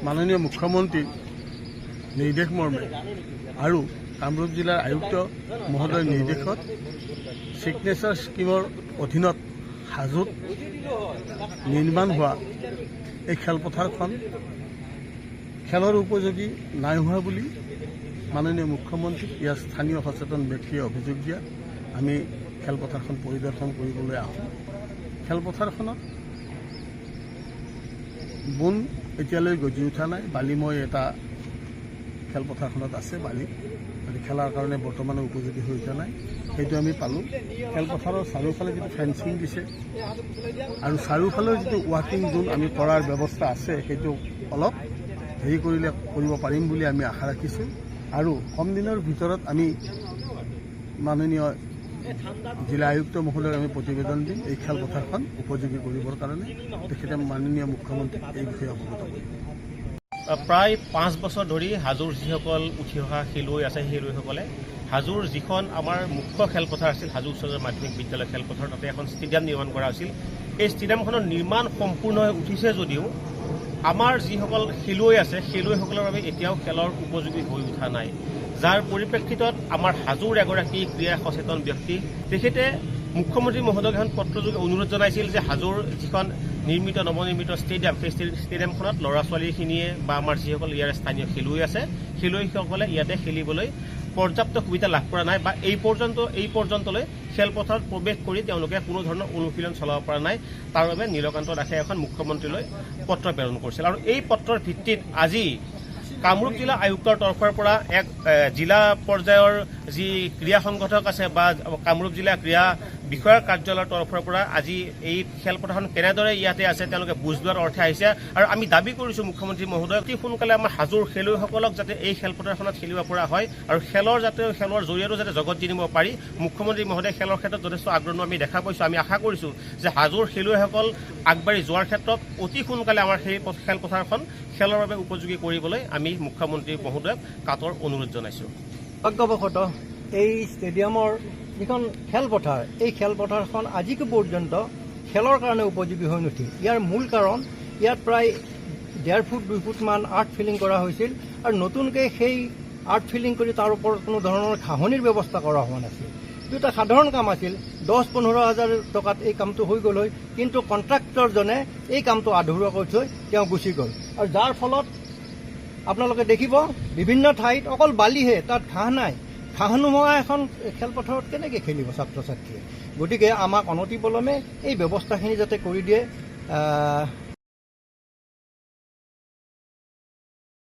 মাননীয় মুখ্যমন্ত্ৰীৰ নিৰ্দেশ মৰ্মে আৰু কামৰূপ জিলাৰ আয়ুক্ত মহোদয়ৰ নিৰ্দেশত ছিগনেচাৰ স্কিমৰ অধীনত হাজোত নিৰ্মাণ হোৱা এই খেলপথাৰখন খেলৰ উপযোগী নাই হোৱা বুলি মাননীয় মুখ্যমন্ত্ৰীক ইয়াৰ স্থানীয় সচেতন ব্যক্তিয়ে অভিযোগ দিয়া আমি খেলপথাৰখন পৰিদৰ্শন কৰিবলৈ আহোঁ। খেলপথাৰখনত বোন এতিয়ালৈ গজি উঠা নাই, বালিময় এটা খেলপথাৰখনত আছে বালি, খেলাৰ কাৰণে বৰ্তমানে উপযোগী হৈ উঠা নাই, সেইটো আমি পালোঁ। খেলপথাৰৰ চাৰিওফালে যিটো ফেন্সিং দিছে আৰু চাৰিওফালেও যিটো ৱাকিং জোন আমি কৰাৰ ব্যৱস্থা আছে সেইটো অলপ হেৰি কৰিব পাৰিম বুলি আমি আশা ৰাখিছোঁ। আৰু কম দিনৰ ভিতৰত আমি মাননীয় জিলা আয়ুক্ত মহোদয়ক আমি প্ৰতিবেদন দিম এই খেলপথাৰখন উপযোগী কৰিবৰ কাৰণে। তেখেতে মাননীয় মুখ্যমন্ত্ৰীক এই বিষয়ে অৱগত কৰিব। প্ৰায় 5 বছৰ ধৰি হাজোৰ যিসকল উঠি অহা খেলুৱৈ আছে সেই খেলুৱৈসকলে হাজোৰ যিখন আমাৰ মুখ্য খেলপথাৰ আছিল হাজো উচ্চতৰ মাধ্যমিক বিদ্যালয় খেলপথাৰ, তাতে এখন ষ্টেডিয়াম নিৰ্মাণ কৰা হৈছিল। এই ষ্টেডিয়ামখনৰ নিৰ্মাণ সম্পূৰ্ণ হৈ উঠিছে যদিও আমাৰ যিসকল খেলুৱৈ আছে খেলুৱৈসকলৰ বাবে এতিয়াও খেলৰ উপযোগী হৈ উঠা নাই, যাৰ পৰিপ্ৰেক্ষিতত আমাৰ হাজোৰ এগৰাকী ক্ৰীড়া সচেতন ব্যক্তি তেখেতে মুখ্যমন্ত্ৰী মহোদয়ক এখন পত্ৰযোগে অনুৰোধ জনাইছিল যে হাজোৰ যিখন নৱনিৰ্মিত ষ্টেডিয়াম সেই ষ্টেডিয়ামখনত ল'ৰা ছোৱালীখিনিয়ে বা আমাৰ যিসকল ইয়াৰ স্থানীয় খেলুৱৈ আছে খেলুৱৈসকলে ইয়াতে খেলিবলৈ পৰ্যাপ্ত সুবিধা লাভ কৰা নাই বা এই পৰ্যন্তলৈ খেলপথাৰত প্ৰৱেশ কৰি তেওঁলোকে কোনো ধৰণৰ অনুশীলন চলাব পৰা নাই। তাৰ বাবে নীলকান্ত দাসে এখন মুখ্যমন্ত্ৰীলৈ পত্ৰ প্ৰেৰণ কৰিছিল আৰু এই পত্ৰৰ ভিত্তিত আজি কামৰূপ জিলা আয়ুক্তৰ তৰফৰ পৰা এক জিলা পৰ্যায়ৰ যি ক্ৰীড়া সংগঠক আছে বা কামৰূপ জিলা ক্ৰীড়া বিষয়াৰ কাৰ্যালয়ৰ তৰফৰ পৰা আজি এই খেলপথাৰখন কেনেদৰে ইয়াতে আছে তেওঁলোকে বুজ লোৱাৰ অৰ্থে আহিছে। আৰু আমি দাবী কৰিছোঁ মুখ্যমন্ত্ৰী মহোদয় অতি সোনকালে আমাৰ হাজোৰ খেলুৱৈসকলক যাতে এই খেলপথাৰখনত খেলিব পৰা হয় আৰু খেলৰ জৰিয়তেও যাতে জগত জিনিব পাৰি। মুখ্যমন্ত্ৰী মহোদয় খেলৰ ক্ষেত্ৰত যথেষ্ট আগ্ৰহ আমি দেখা পাইছোঁ। আমি আশা কৰিছোঁ যে হাজোৰ খেলুৱৈসকল আগবাঢ়ি যোৱাৰ ক্ষেত্ৰত অতি সোনকালে আমাৰ সেই খেলপথাৰখন খেলৰ বাবে উপযোগী কৰিবলৈ আমি মুখ্যমন্ত্ৰী মহোদয়ক কাতৰ অনুৰোধ জনাইছোঁ। ভাগ্যবশতঃ এই ষ্টেডিয়ামৰ যিখন খেলপথাৰ এই খেলপথাৰখন আজিকো পৰ্যন্ত খেলৰ কাৰণে উপযোগী হৈ নুঠিল। ইয়াৰ মূল কাৰণ ইয়াত প্ৰায় 1.5 ফুট 2 ফুটমান আৰ্ট ফিলিং কৰা হৈছিল আৰু নতুনকৈ সেই আৰ্ট ফিলিং কৰি তাৰ ওপৰত কোনো ধৰণৰ ঘাঁহনিৰ ব্যৱস্থা কৰা হোৱা নাছিল। এইটো এটা সাধাৰণ কাম আছিল, 10-15 হাজাৰ টকাত এই কামটো হৈ গ'ল হয়, কিন্তু কণ্ট্ৰাক্টৰজনে এই কামটো আধৰুৱা কৰি থৈ তেওঁ গুচি গ'ল আৰু যাৰ ফলত আপোনালোকে দেখিব বিভিন্ন ঠাইত অকল বালিহে, তাত ঘাঁহ নাই। ঘাঁহ নোহোৱা এখন খেলপথাৰত কেনেকৈ খেলিব ছাত্ৰ ছাত্ৰীয়ে? গতিকে আমাক অনতিপলমে এই ব্যৱস্থাখিনি যাতে কৰি দিয়ে